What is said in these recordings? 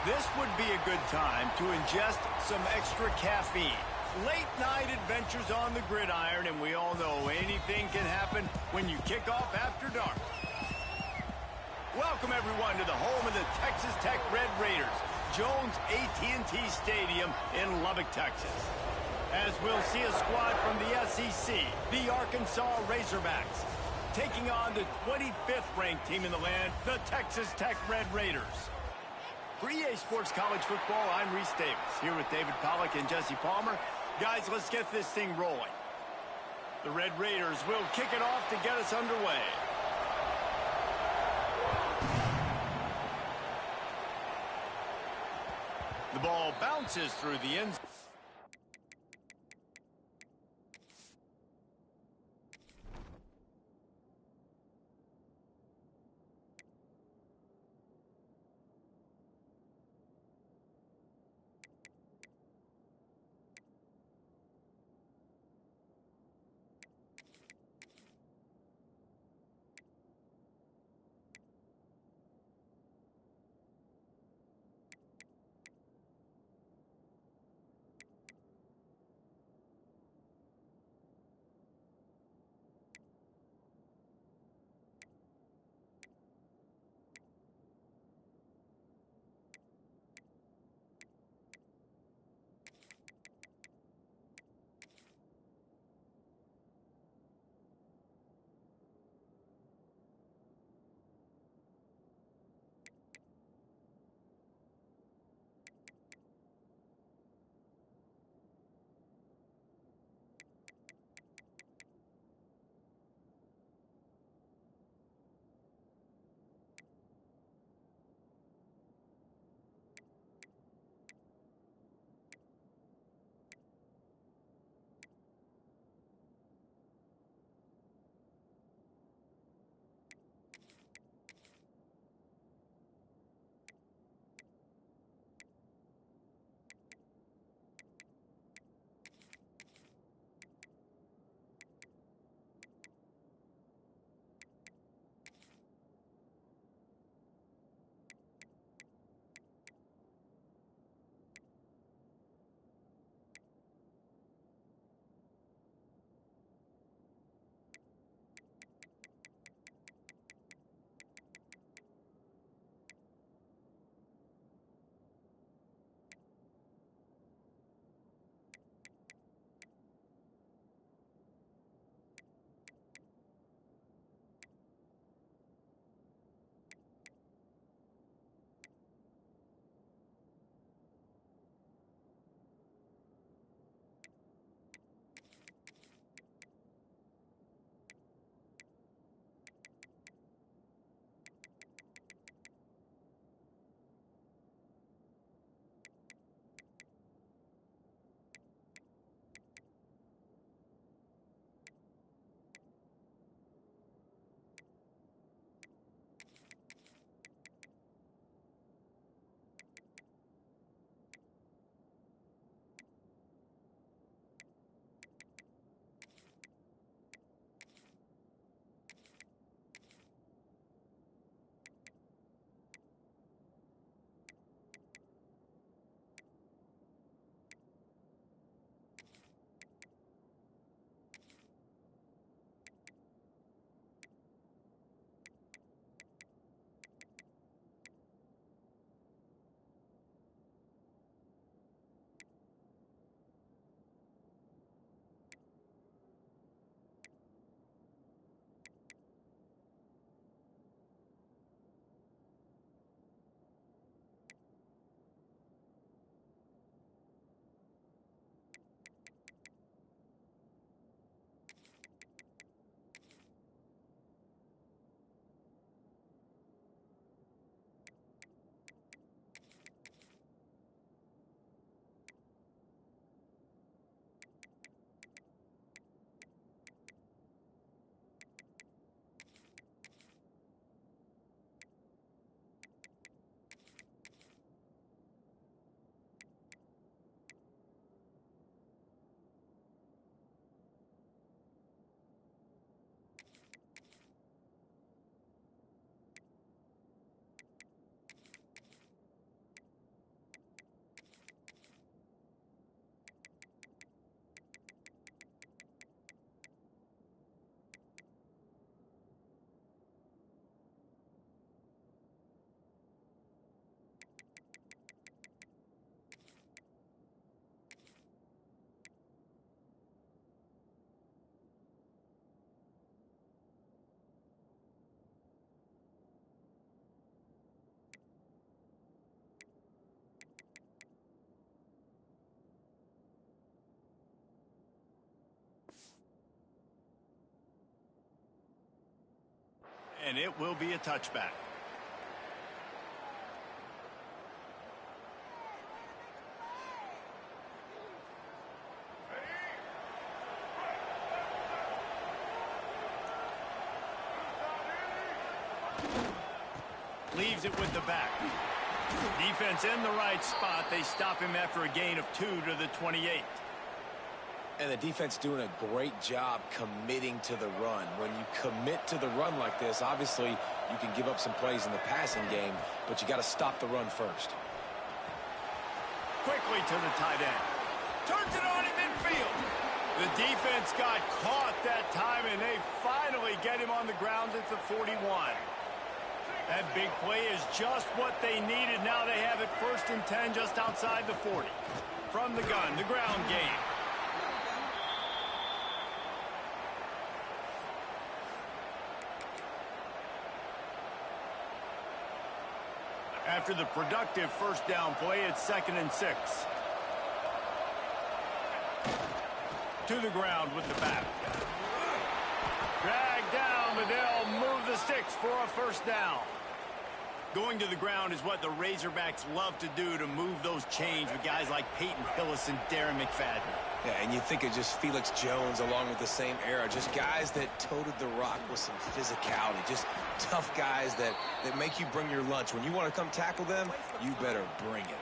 This would be a good time to ingest some extra caffeine. Late night adventures on the gridiron, and we all know anything can happen when you kick off after dark. Welcome everyone to the home of the Texas Tech Red Raiders, Jones AT&T Stadium in Lubbock, Texas. As we'll see a squad from the SEC, the Arkansas Razorbacks, taking on the 25th ranked team in the land, the Texas Tech Red Raiders. For EA Sports College Football, I'm Reese Davis, here with David Pollack and Jesse Palmer. Guys, let's get this thing rolling. The Red Raiders will kick it off to get us underway. The ball bounces through the end zone. and it will be a touchback. Leaves it with the back. Defense in the right spot. They stop him after a gain of 2 to the 28. And the defense doing a great job committing to the run. When you commit to the run like this, obviously you can give up some plays in the passing game, but you got to stop the run first. Quickly to the tight end. Turns it on in midfield. The defense got caught that time, and they finally get him on the ground at the 41. That big play is just what they needed. Now they have it 1st and 10 just outside the 40. From the gun, the ground game. After the productive 1st down play, it's 2nd and 6. To the ground with the back. Dragged down, but they'll move the sticks for a 1st down. Going to the ground is what the Razorbacks love to do, to move those chains with guys like Peyton Hillis and Darren McFadden. Yeah, and you think of just Felix Jones along with the same era. Just guys that toted the rock with some physicality. Just tough guys that make you bring your lunch. When you want to come tackle them, you better bring it.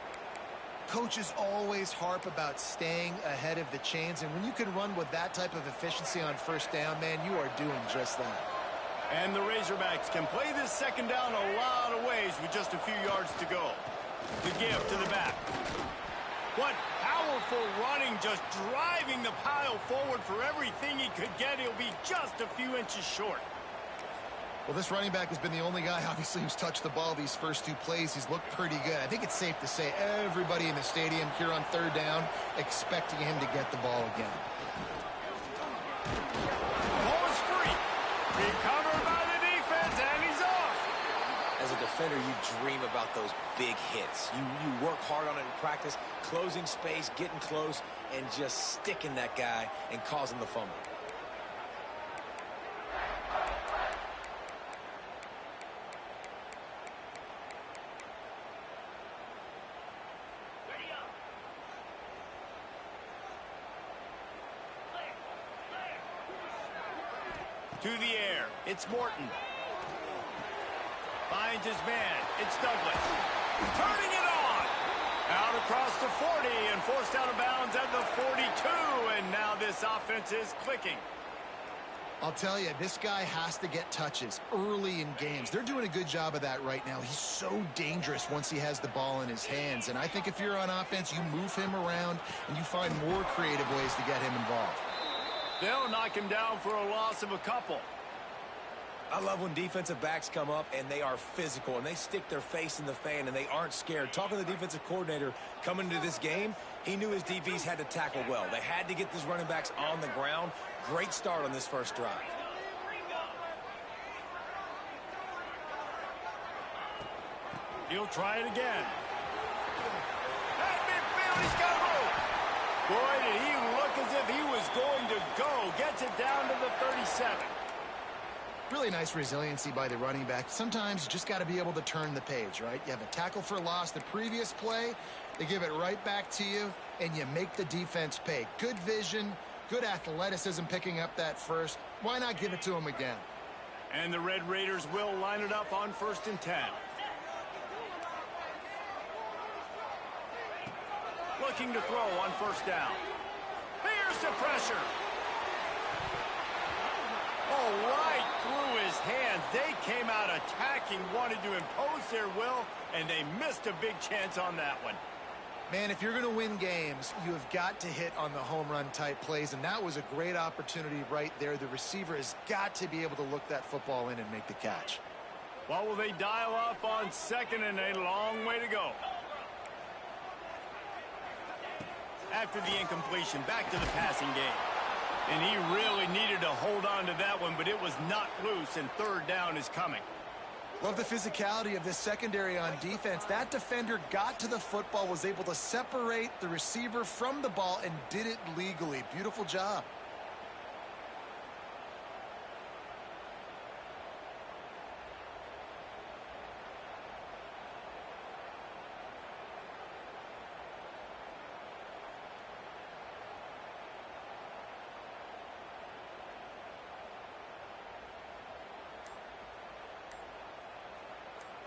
Coaches always harp about staying ahead of the chains, and when you can run with that type of efficiency on 1st down, man, you are doing just that. And the Razorbacks can play this 2nd down a lot of ways with just a few yards to go. The give to the back. What powerful running, just driving the pile forward for everything he could get. He'll be just a few inches short. Well, this running back has been the only guy, obviously, who's touched the ball these first 2 plays. He's looked pretty good. I think it's safe to say everybody in the stadium here on 3rd down expecting him to get the ball again. Ball is free. Recovered by the defense, and he's off. As a defender, you dream about those big hits. You work hard on it in practice, closing space, getting close, and just sticking that guy and causing the fumble. To the air, it's Morton. Finds his man, it's Douglas. Turning it on! Out across the 40 and forced out of bounds at the 42, and now this offense is clicking. I'll tell you, this guy has to get touches early in games. They're doing a good job of that right now. He's so dangerous once he has the ball in his hands, and I think if you're on offense, you move him around and you find more creative ways to get him involved. They'll knock him down for a loss of a couple. I love when defensive backs come up and they are physical and they stick their face in the fan and they aren't scared. Talking to the defensive coordinator coming into this game, he knew his DBs had to tackle well. They had to get these running backs on the ground. Great start on this 1st drive. He'll try it again. At midfield, he's got a move. Boy, did he look as if he was going to go. Gets it down to the 37. Really nice resiliency by the running back. Sometimes you just got to be able to turn the page, right? You have a tackle for loss the previous play. They give it right back to you, and you make the defense pay. Good vision, good athleticism picking up that 1st. Why not give it to him again? And the Red Raiders will line it up on 1st and 10. Looking to throw on 1st down. Here's the pressure. Oh, right through his hands. They came out attacking, wanted to impose their will, and they missed a big chance on that one. Man, if you're going to win games, you have got to hit on the home run type plays, and that was a great opportunity right there. The receiver has got to be able to look that football in and make the catch. Well, will they dial up on 2nd and a long way to go? After the incompletion, back to the passing game. And he really needed to hold on to that one, but it was not loose, and 3rd down is coming. Love the physicality of this secondary on defense. That defender got to the football, was able to separate the receiver from the ball, and did it legally. Beautiful job.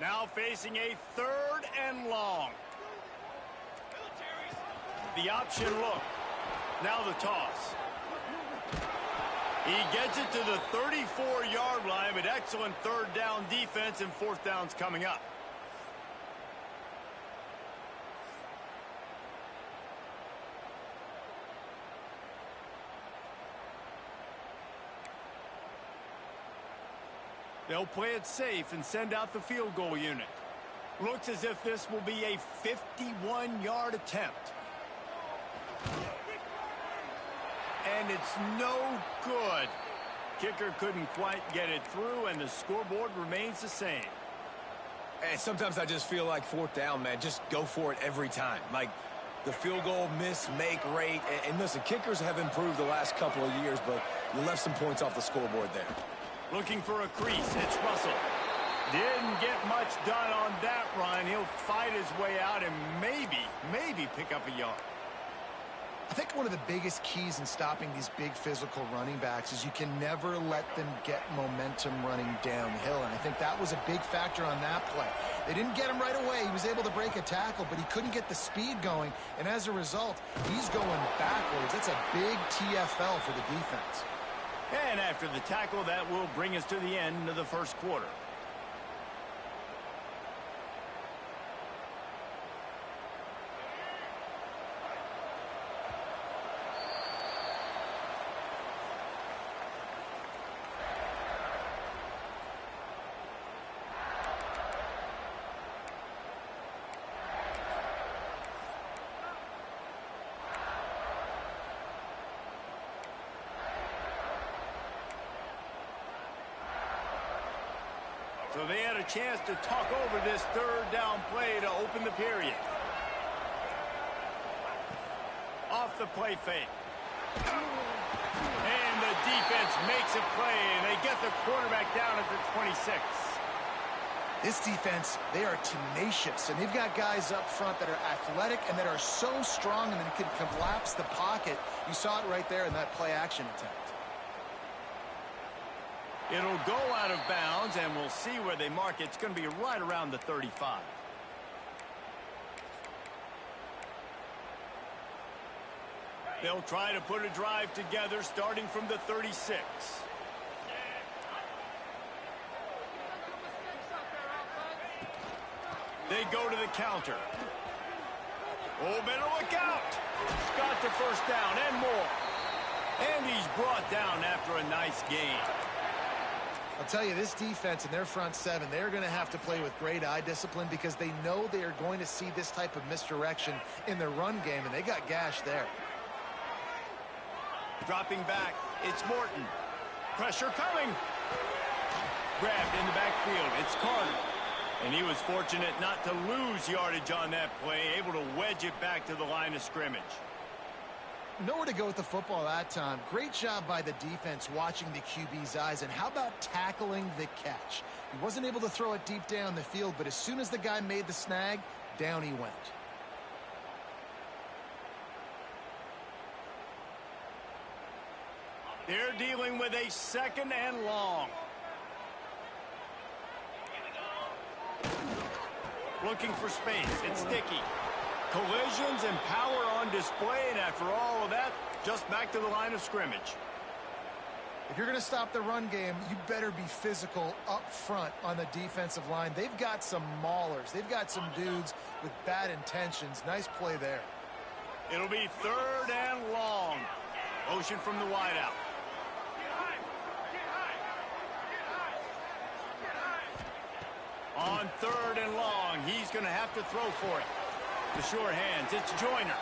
Now facing a 3rd and long. The option look. Now the toss. He gets it to the 34-yard line, but excellent 3rd down defense, and 4th down's coming up. They'll play it safe and send out the field goal unit. Looks as if this will be a 51-yard attempt. And it's no good. Kicker couldn't quite get it through, and the scoreboard remains the same. And sometimes I just feel like 4th down, man, just go for it every time. Like the field goal miss-make rate. And listen, kickers have improved the last couple of years, but you left some points off the scoreboard there. Looking for a crease. It's Russell. Didn't get much done on that run. He'll fight his way out and maybe pick up a yard. I think one of the biggest keys in stopping these big physical running backs is you can never let them get momentum running downhill, and I think that was a big factor on that play. They didn't get him right away. He was able to break a tackle, but he couldn't get the speed going, and as a result, he's going backwards. That's a big TFL for the defense. And after the tackle, that will bring us to the end of the 1st quarter. So they had a chance to talk over this 3rd down play to open the period. Off the play fake. And the defense makes a play, and they get the quarterback down at the 26. This defense, they are tenacious, and they've got guys up front that are athletic and that are so strong and that can collapse the pocket. You saw it right there in that play-action attempt. It'll go out of bounds, and we'll see where they mark it. It's going to be right around the 35. They'll try to put a drive together starting from the 36. They go to the counter. Oh, better look out. Got the 1st down and more. And he's brought down after a nice gain. I'll tell you, this defense and their front 7, they're going to have to play with great eye discipline because they know they are going to see this type of misdirection in their run game, and they got gashed there. Dropping back, it's Morton. Pressure coming. Grabbed in the backfield, it's Carter. And he was fortunate not to lose yardage on that play, able to wedge it back to the line of scrimmage. Nowhere to go with the football that time. Great job by the defense watching the QB's eyes. And how about tackling the catch? He wasn't able to throw it deep down the field, but as soon as the guy made the snag, down he went. They're dealing with a 2nd and long. Looking for space. It's Sticky. Collisions and power on display, and after all of that, just back to the line of scrimmage. If you're going to stop the run game, you better be physical up front on the defensive line. They've got some maulers. They've got some dudes with bad intentions. Nice play there. It'll be 3rd and long. Motion from the wideout. On 3rd and long, he's going to have to throw for it. The sure hands, it's Joyner.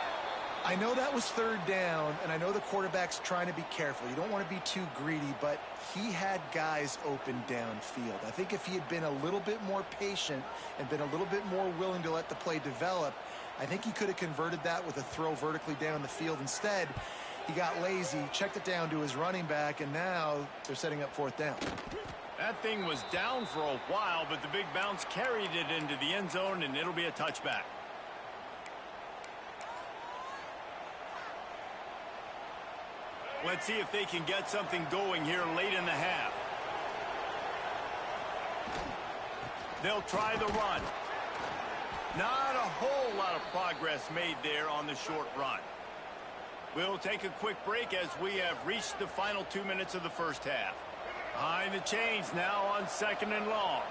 I know that was 3rd down, and I know the quarterback's trying to be careful. You don't want to be too greedy, but he had guys open downfield. I think if he had been a little bit more patient and been a little bit more willing to let the play develop, I think he could have converted that with a throw vertically down the field. Instead, he got lazy, checked it down to his running back, and now they're setting up 4th down. That thing was down for a while, but the big bounce carried it into the end zone, and it'll be a touchback. Let's see if they can get something going here late in the half. They'll try the run. Not a whole lot of progress made there on the short run. We'll take a quick break as we have reached the final 2 minutes of the first half. Behind the chains now on 2nd and long.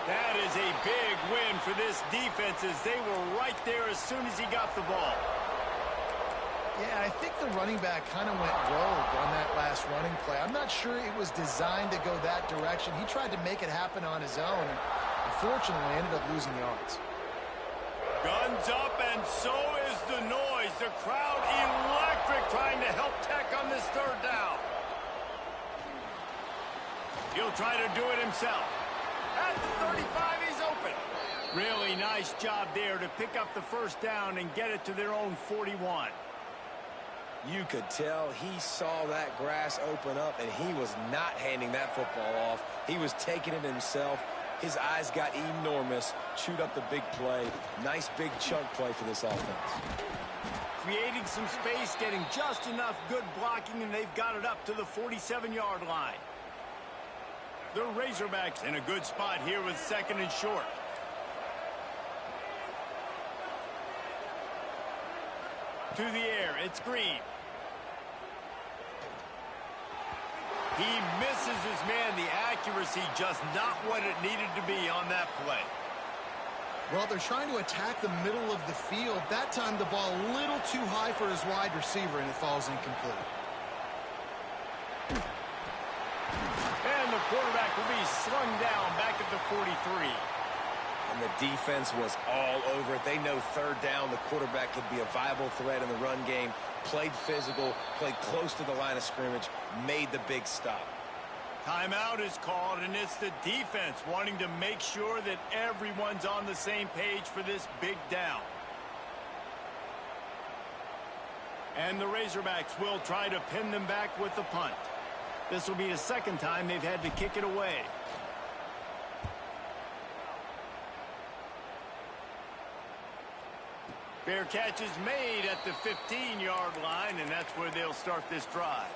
That is a big win for this defense as they were right there as soon as he got the ball. Yeah, I think the running back kind of went rogue on that last running play. I'm not sure it was designed to go that direction. He tried to make it happen on his own, and unfortunately ended up losing yards. Guns up, and so is the noise. The crowd electric trying to help Tech on this 3rd down. He'll try to do it himself. At the 35, he's open. Really nice job there to pick up the 1st down and get it to their own 41. You could tell he saw that grass open up, and he was not handing that football off. He was taking it himself. His eyes got enormous, chewed up the big play. Nice big chunk play for this offense. Creating some space, getting just enough good blocking, and they've got it up to the 47-yard line. The Razorbacks in a good spot here with 2nd and short. To the air, it's Green. He misses his man. The accuracy just not what it needed to be on that play. Well, they're trying to attack the middle of the field. That time the ball a little too high for his wide receiver, and it falls incomplete. And the quarterback will be slung down back at the 43. And the defense was all over it. They know 3rd down, the quarterback could be a viable threat in the run game. Played physical, played close to the line of scrimmage, made the big stop. Timeout is called, and it's the defense wanting to make sure that everyone's on the same page for this big down. And the Razorbacks will try to pin them back with the punt. This will be the 2nd time they've had to kick it away. Fair catch is made at the 15-yard line, and that's where they'll start this drive.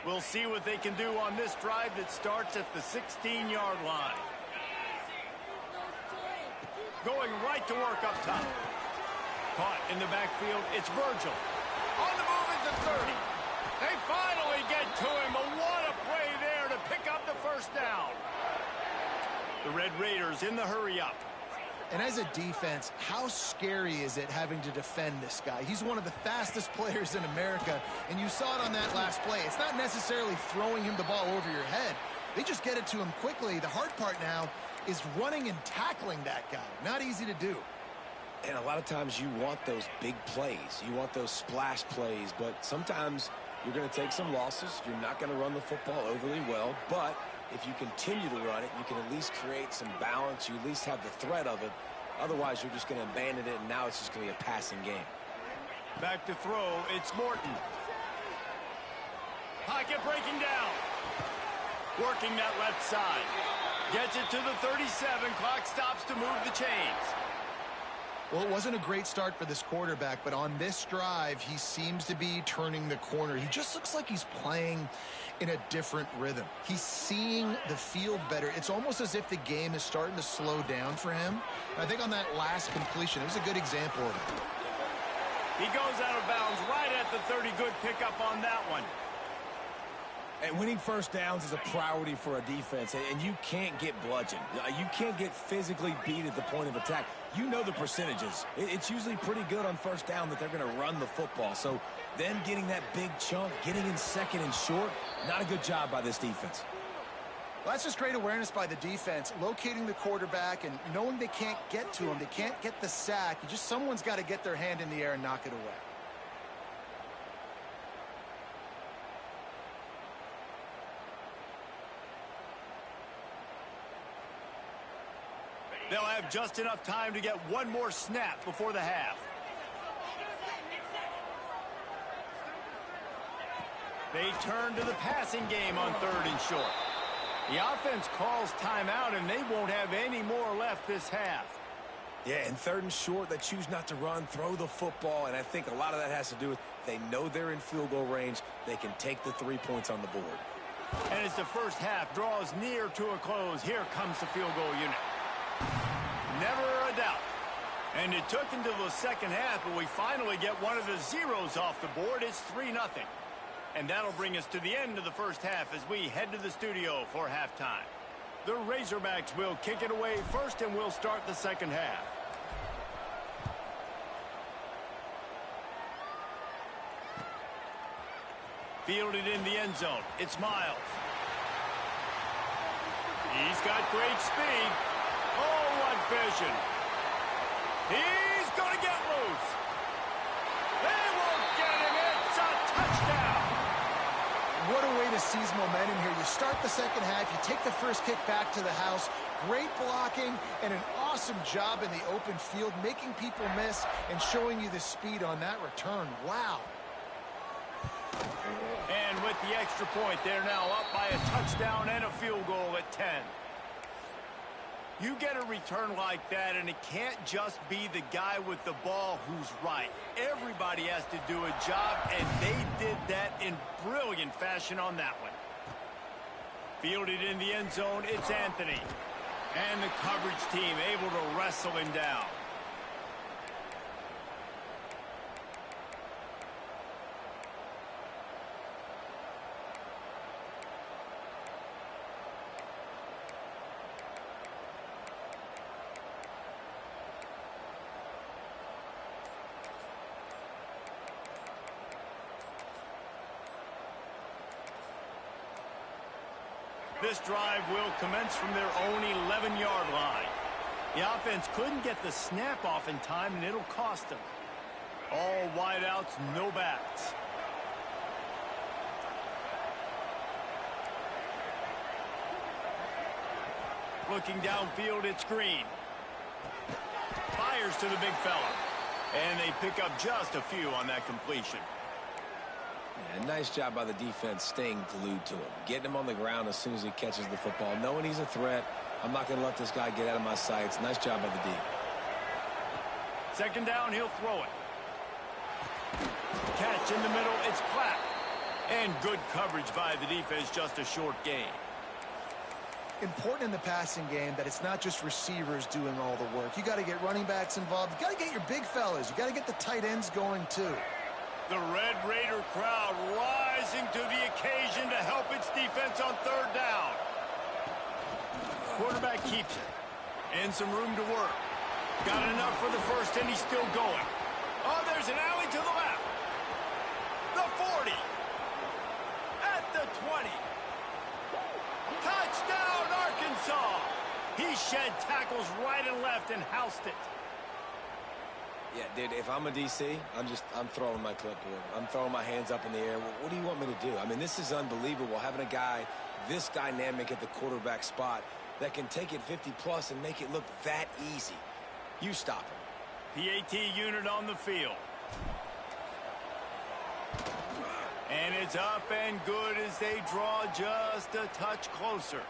We'll see what they can do on this drive that starts at the 16-yard line. Going right to work up top. Caught in the backfield, it's Virgil. On the move is the 30. They finally get to him, but what a play there to pick up the 1st down. The Red Raiders in the hurry-up. And as a defense, how scary is it having to defend this guy? He's one of the fastest players in America, and you saw it on that last play. It's not necessarily throwing him the ball over your head. They just get it to him quickly. The hard part now is running and tackling that guy. Not easy to do. And a lot of times you want those big plays. You want those splash plays, but sometimes you're going to take some losses. You're not going to run the football overly well, but if you continue to run it, you can at least create some balance. You at least have the threat of it. Otherwise, you're just going to abandon it, and now it's just going to be a passing game. Back to throw, it's Morton. Pocket breaking down. Working that left side. Gets it to the 37. Clock stops to move the chains. Well, it wasn't a great start for this quarterback, but on this drive, he seems to be turning the corner. He just looks like he's playing in a different rhythm. He's seeing the field better. It's almost as if the game is starting to slow down for him. I think on that last completion, it was a good example of it. He goes out of bounds right at the 30. Good pickup on that one. And winning 1st downs is a priority for a defense, and you can't get bludgeoned. You can't get physically beat at the point of attack. You know the percentages. It's usually pretty good on 1st down that they're going to run the football. So them getting that big chunk, getting in 2nd and short, not a good job by this defense. Well, that's just great awareness by the defense, locating the quarterback and knowing they can't get to him. They can't get the sack. Someone's got to get their hand in the air and knock it away. They'll have just enough time to get one more snap before the half. They turn to the passing game on 3rd and short. The offense calls timeout, and they won't have any more left this half. Yeah, and 3rd and short, they choose not to run, throw the football, and I think a lot of that has to do with They know they're in field goal range. They can take the 3 points on the board. And as the first half draws near to a close, here comes the field goal unit. Never a doubt. And it took until the second half, but we finally get one of the zeros off the board. It's 3-0. And that'll bring us to the end of the first half as we head to the studio for halftime. The Razorbacks will kick it away first, and we'll start the second half. Fielded in the end zone. It's Miles. He's got great speed. Oh, what vision. He's going to get loose. They won't get him. It's a touchdown. What a way to seize momentum here. You start the second half, you take the first kick back to the house. Great blocking and an awesome job in the open field, making people miss and showing you the speed on that return. Wow. And with the extra point, they're now up by a touchdown and a field goal at 10. You get a return like that, and it can't just be the guy with the ball who's right. Everybody has to do a job, and they did that in brilliant fashion on that one. Fielded in the end zone, it's Anthony. And the coverage team able to wrestle him down. This drive will commence from their own 11-yard line. The offense couldn't get the snap off in time, and it'll cost them. All wideouts, no backs. Looking downfield, it's Green. Fires to the big fella. And they pick up just a few on that completion. Yeah, nice job by the defense staying glued to him. Getting him on the ground as soon as he catches the football. Knowing he's a threat, I'm not going to let this guy get out of my sights. Nice job by the D. Second down, he'll throw it. Catch in the middle, it's Platt. And good coverage by the defense, just a short gain. Important in the passing game that it's not just receivers doing all the work. You got to get running backs involved. You got to get your big fellas. You got to get the tight ends going too. The Red Raider crowd rising to the occasion to help its defense on third down. Quarterback keeps it. And some room to work. Got enough for the first, and he's still going. Oh, there's an alley to the left. The 40. At the 20. Touchdown, Arkansas. He shed tackles right and left and housed it. Yeah, dude, if I'm a DC, I'm throwing my clipboard. I'm throwing my hands up in the air. What do you want me to do? I mean, this is unbelievable, having a guy this dynamic at the quarterback spot that can take it 50-plus and make it look that easy. You stop him. PAT unit on the field. And it's up and good as they draw just a touch closer.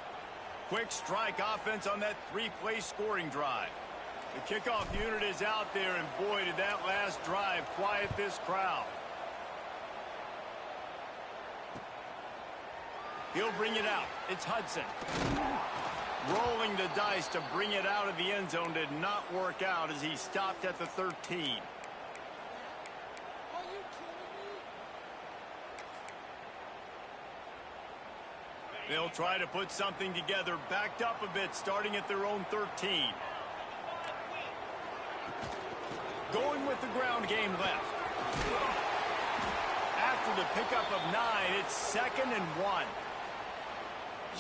Quick strike offense on that three-play scoring drive. The kickoff unit is out there, and boy, did that last drive quiet this crowd. He'll bring it out. It's Hudson. Rolling the dice to bring it out of the end zone did not work out as he stopped at the 13. They'll try to put something together, backed up a bit, starting at their own 13. Going with the ground game left. After the pickup of 9, it's 2nd and 1.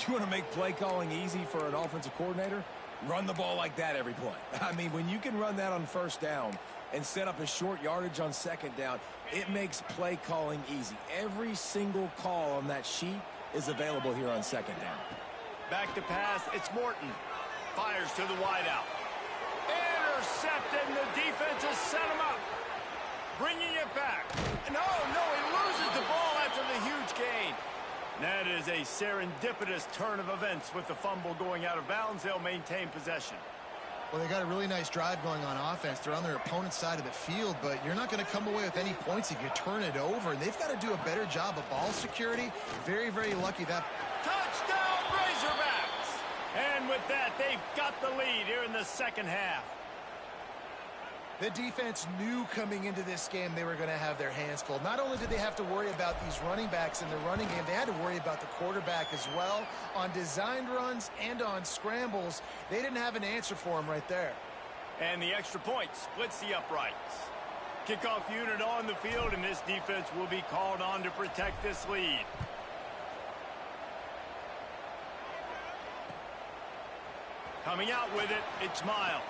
You want to make play calling easy for an offensive coordinator? Run the ball like that every play. I mean, when you can run that on first down and set up a short yardage on second down, it makes play calling easy. Every single call on that sheet is available here on second down. Back to pass, it's Morton. Fires to the wideout. Intercepted, and the defense has set him up. Bringing it back. No, he loses the ball after the huge gain. That is a serendipitous turn of events with the fumble going out of bounds. They'll maintain possession. Well, they got a really nice drive going on offense. They're on their opponent's side of the field, but you're not going to come away with any points if you turn it over. And they've got to do a better job of ball security. Very, very lucky that. Touchdown, Razorbacks! And with that, they've got the lead here in the second half. The defense knew coming into this game they were going to have their hands full. Not only did they have to worry about these running backs in the running game, they had to worry about the quarterback as well. On designed runs and on scrambles, they didn't have an answer for him right there. And the extra point splits the uprights. Kickoff unit on the field, and this defense will be called on to protect this lead. Coming out with it, it's Miles.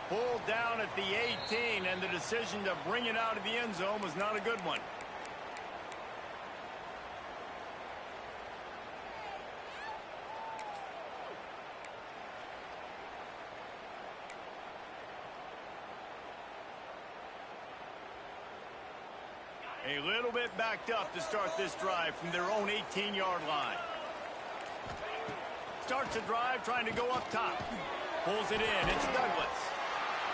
Pulled down at the 18, and the decision to bring it out of the end zone was not a good one. A little bit backed up to start this drive from their own 18-yard line. Starts the drive trying to go up top. Pulls it in. It's Douglas.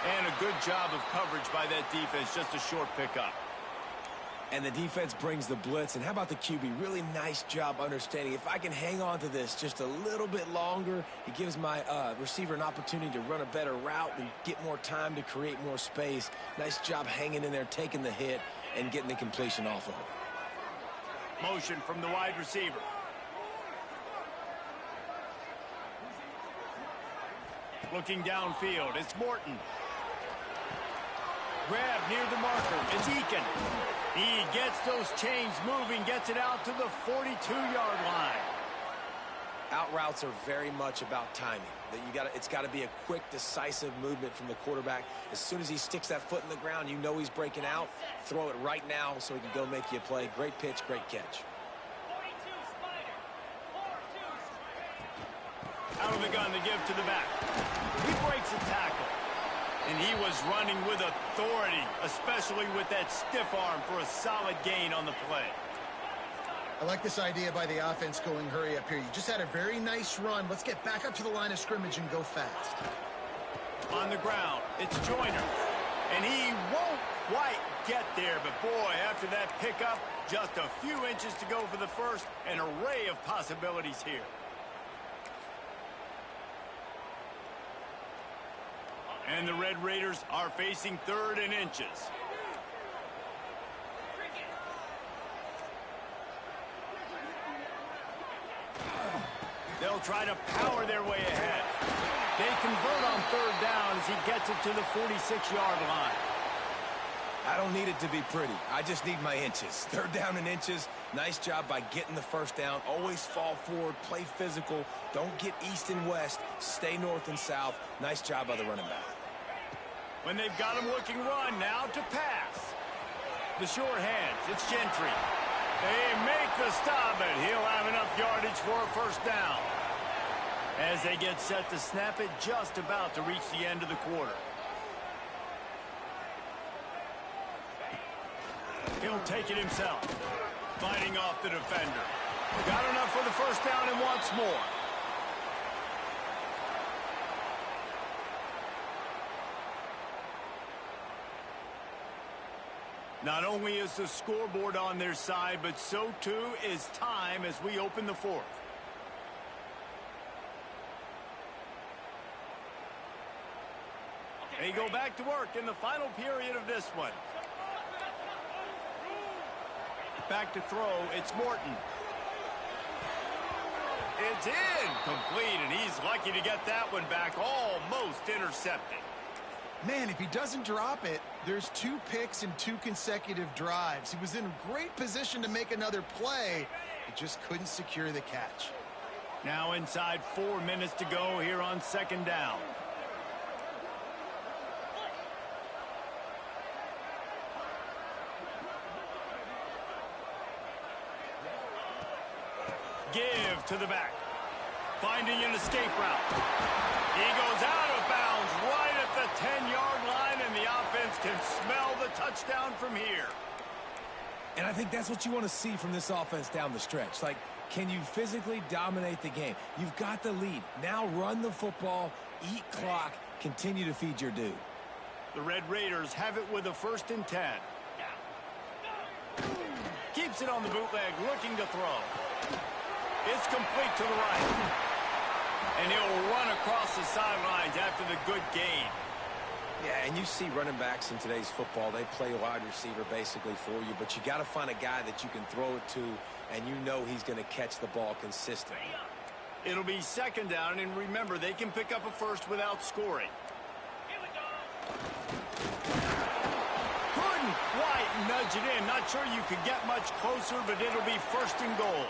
And a good job of coverage by that defense. Just a short pickup. And the defense brings the blitz. And how about the QB? Really nice job understanding. If I can hang on to this just a little bit longer, it gives my receiver an opportunity to run a better route and get more time to create more space. Nice job hanging in there, taking the hit, and getting the completion off of it. Motion from the wide receiver. Looking downfield, it's Morton. Grab near the marker, it's Eakin. He gets those chains moving, gets it out to the 42-yard line. Out routes are very much about timing. It's got to be a quick, decisive movement from the quarterback. As soon as he sticks that foot in the ground, you know he's breaking out. Throw it right now so he can go make you a play. Great pitch, great catch. Out of the gun to give to the back. He breaks a tackle. And he was running with authority, especially with that stiff arm for a solid gain on the play. I like this idea by the offense going hurry up here. You just had a very nice run. Let's get back up to the line of scrimmage and go fast. On the ground, it's Joyner. And he won't quite get there, but boy, after that pickup, just a few inches to go for the first. An array of possibilities here. And the Red Raiders are facing 3rd and inches. They'll try to power their way ahead. They convert on 3rd down as he gets it to the 46-yard line. I don't need it to be pretty. I just need my inches. 3rd down and inches. Nice job by getting the first down. Always fall forward, play physical. Don't get east and west. Stay north and south. Nice job by the running back. When they've got him looking run, now to pass. The short hands, it's Gentry. They make the stop, but he'll have enough yardage for a first down. As they get set to snap it, just about to reach the end of the quarter. He'll take it himself. Fighting off the defender. Got enough for the first down and wants more. Not only is the scoreboard on their side, but so too is time as we open the 4th. They go back to work in the final period of this one. Back to throw, it's Morton. It's in, complete, and he's lucky to get that one back, almost intercepted. Man, if he doesn't drop it, there's 2 picks and 2 consecutive drives. He was in great position to make another play. He just couldn't secure the catch. Now inside 4 minutes to go here on 2nd down. Give to the back. Finding an escape route. He goes out of bounds right at the 10-yard line, and the offense can smell the touchdown from here. And I think that's what you want to see from this offense down the stretch. Like, can you physically dominate the game? You've got the lead. Now run the football, eat clock, Continue to feed your dude. The Red Raiders have it with a 1st and 10. Keeps it on the bootleg, looking to throw. It's complete to the right. And he'll run across the sidelines after the good gain. Yeah, and you see running backs in today's football, they play wide receiver basically for you, but you got to find a guy that you can throw it to, and you know he's going to catch the ball consistently. It'll be 2nd down, and remember, they can pick up a 1st without scoring. Couldn't quite nudge it in. Not sure you could get much closer, but it'll be 1st and goal.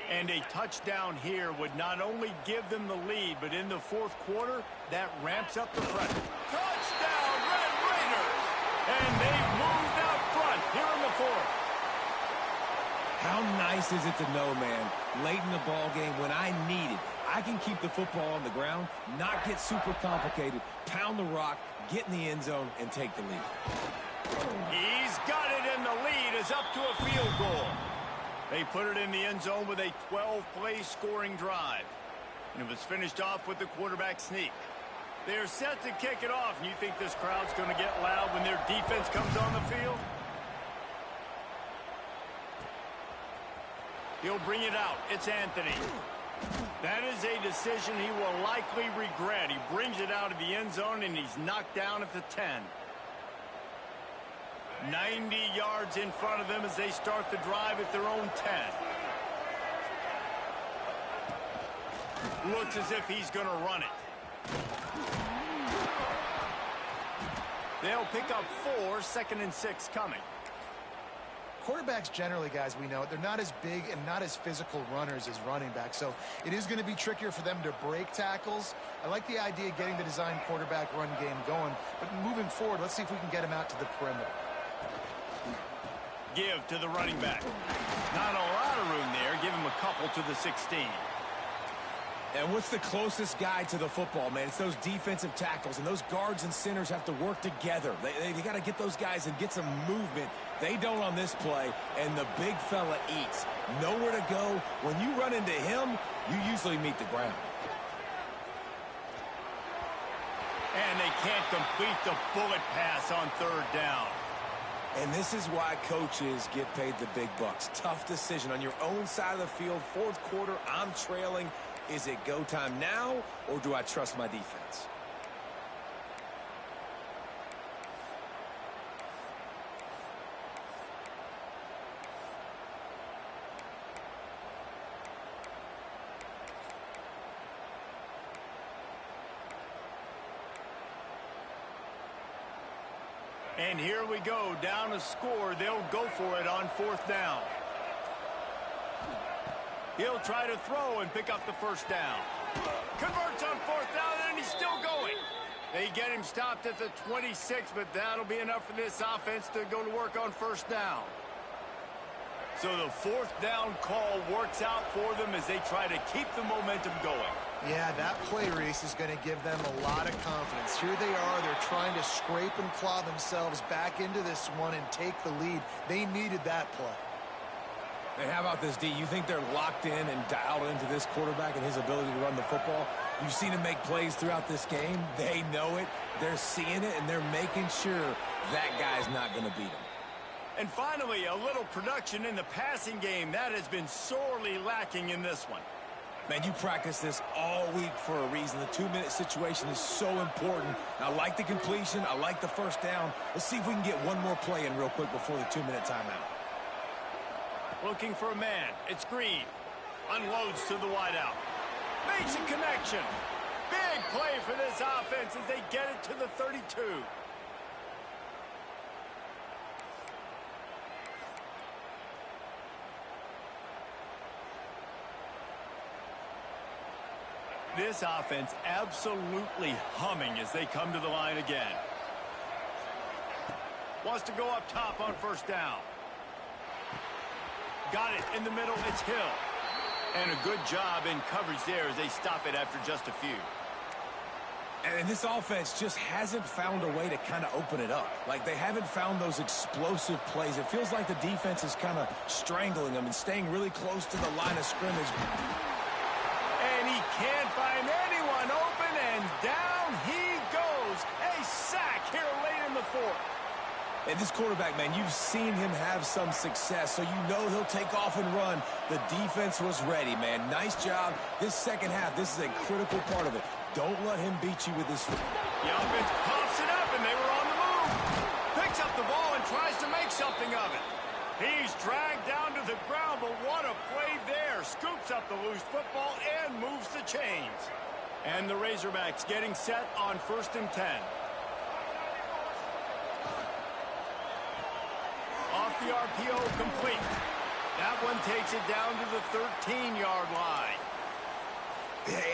And a touchdown here would not only give them the lead, but in the 4th quarter, that ramps up the pressure. Touchdown, Red Raiders! And they've moved out front here in the 4th. How nice is it to know, man, late in the ball game when I need it, I can keep the football on the ground, not get super complicated, pound the rock, get in the end zone, and take the lead. He's got it, and the lead is up to a field goal. They put it in the end zone with a 12-play scoring drive. And it was finished off with the quarterback sneak. They're set to kick it off, and you think this crowd's going to get loud when their defense comes on the field? He'll bring it out. It's Anthony. That is a decision he will likely regret. He brings it out of the end zone, and he's knocked down at the 10. 90 yards in front of them as they start the drive at their own 10. Looks as if he's going to run it. They'll pick up 4, 2nd and 6 coming. Quarterbacks generally, guys, we know, they're not as big and not as physical runners as running backs, so it is going to be trickier for them to break tackles. I like the idea of getting the design quarterback run game going, but moving forward, let's see if we can get him out to the perimeter. Give to the running back. Not a lot of room there. Give him a couple to the 16. And what's the closest guy to the football, man? It's those defensive tackles, and those guards and centers have to work together. They got to get those guys and get some movement. They don't on this play, and the big fella eats. Nowhere to go. When you run into him, you usually meet the ground. And they can't complete the bullet pass on 3rd down. And this is why coaches get paid the big bucks. Tough decision on your own side of the field. 4th quarter, I'm trailing. Is it go time now, or do I trust my defense? And here we go, down a score. They'll go for it on 4th down. He'll try to throw and pick up the 1st down. Converts on 4th down, and he's still going. They get him stopped at the 26, but that'll be enough for this offense to go to work on 1st down. So the 4th down call works out for them as they try to keep the momentum going. Yeah, that play, Reese, is going to give them a lot of confidence. Here they are. They're trying to scrape and claw themselves back into this one and take the lead. They needed that play. And how about this, D? You think they're locked in and dialed into this quarterback and his ability to run the football? You've seen him make plays throughout this game. They know it. They're seeing it, and they're making sure that guy's not going to beat him. And finally, a little production in the passing game. That has been sorely lacking in this one. Man, you practice this all week for a reason. The 2-minute situation is so important. I like the completion. I like the 1st down. Let's see if we can get one more play in real quick before the 2-minute timeout. Looking for a man. It's Green. Unloads to the wideout. Makes a connection. Big play for this offense as they get it to the 32. This offense absolutely humming as they come to the line again. Wants to go up top on 1st down. Got it in the middle. It's Hill. And a good job in coverage there as they stop it after just a few. And this offense just hasn't found a way to kind of open it up. Like, they haven't found those explosive plays. It feels like the defense is kind of strangling them and staying really close to the line of scrimmage. can't find anyone open, and down he goes. A sack here late in the fourth. And this quarterback, man, you've seen him have some success, so you know he'll take off and run. The defense was ready, man. Nice job. This second half, this is a critical part of it. Don't let him beat you with this. The offense pops it up, and they were on the move. Picks up the ball and tries to make something of it. He's dragged down to the ground, but what a play there. Scoops up the loose football and moves the chains. And the Razorbacks getting set on 1st and 10. Off the RPO, complete. That one takes it down to the 13-yard line.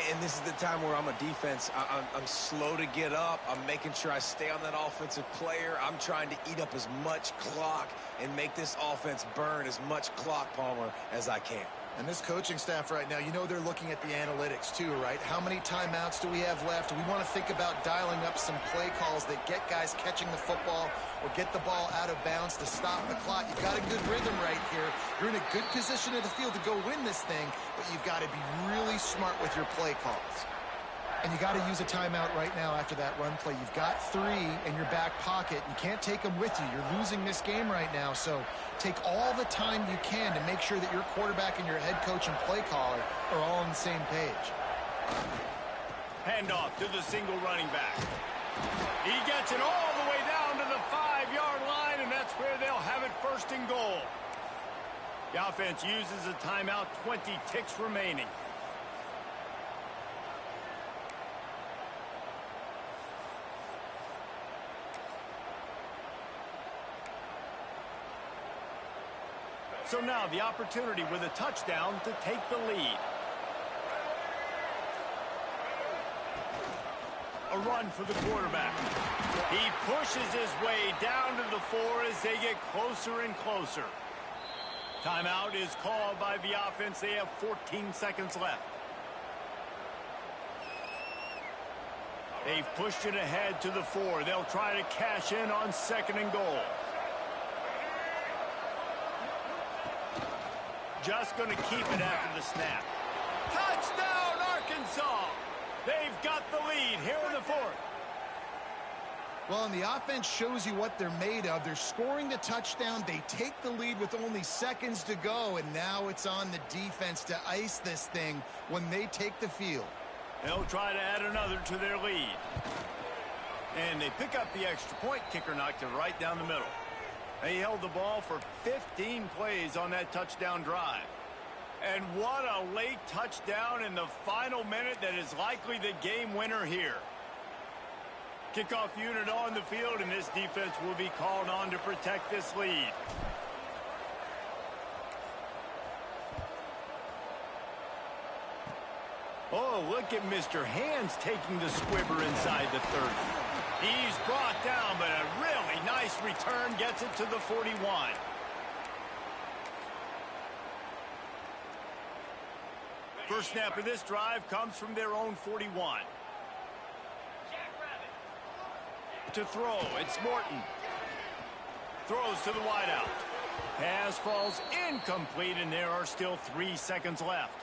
And this is the time where I'm a defense. I'm slow to get up. I'm making sure I stay on that offensive player. I'm trying to eat up as much clock and make this offense burn as much clock, Palmer, as I can. And this coaching staff right now, you know they're looking at the analytics too, right? How many timeouts do we have left? We want to think about dialing up some play calls that get guys catching the football or get the ball out of bounds to stop the clock. You've got a good rhythm right here. You're in a good position of the field to go win this thing, but you've got to be really smart with your play calls. And you got to use a timeout right now after that run play. You've got 3 in your back pocket. You can't take them with you. You're losing this game right now, so take all the time you can to make sure that your quarterback and your head coach and play caller are all on the same page. Handoff to the single running back. He gets it all the way down to the 5-yard line, and that's where they'll have it 1st and goal. The offense uses a timeout, 20 ticks remaining. So now the opportunity with a touchdown to take the lead. A run for the quarterback. He pushes his way down to the 4 as they get closer and closer. Timeout is called by the offense. They have 14 seconds left. They've pushed it ahead to the 4. They'll try to cash in on 2nd and goal. Just going to keep it after the snap. Touchdown, Arkansas! They've got the lead here in the 4th. Well, and the offense shows you what they're made of. They're scoring the touchdown. They take the lead with only seconds to go, and now it's on the defense to ice this thing when they take the field. They'll try to add another to their lead. And they pick up the extra point. Kicker knocked it right down the middle. They held the ball for 15 plays on that touchdown drive. And what a late touchdown in the final minute that is likely the game winner here. Kickoff unit on the field, and this defense will be called on to protect this lead. Oh, look at Mr. Hands taking the squibber inside the 30. He's brought down, but a really nice return gets it to the 41. First snap of this drive comes from their own 41. To throw, it's Morton. Throws to the wideout. Pass falls incomplete, and there are still 3 seconds left.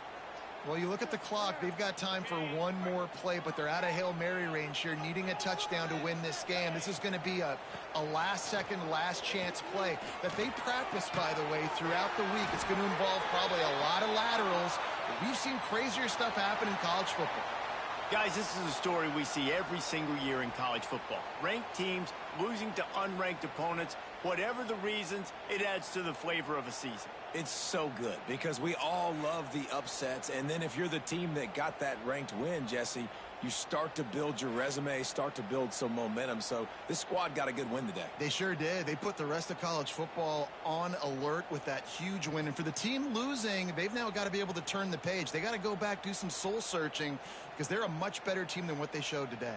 Well, you look at the clock. They've got time for one more play, but they're out of Hail Mary range here, needing a touchdown to win this game. This is going to be a last-second, last-chance play that they practice, by the way, throughout the week. It's going to involve probably a lot of laterals. We've seen crazier stuff happen in college football. Guys, this is a story we see every single year in college football. Ranked teams losing to unranked opponents. Whatever the reasons, it adds to the flavor of a season. It's so good because we all love the upsets, and then if you're the team that got that ranked win, Jesse, you start to build your resume, start to build some momentum. So this squad got a good win today. They sure did. They put the rest of college football on alert with that huge win. And for the team losing, they've now got to be able to turn the page. They got to go back, do some soul searching, because they're a much better team than what they showed today.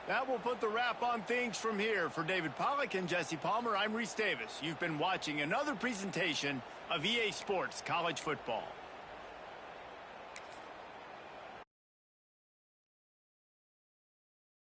That will put the wrap on things from here. For David Pollack and Jesse Palmer, I'm Reese Davis. You've been watching another presentation of EA Sports College Football.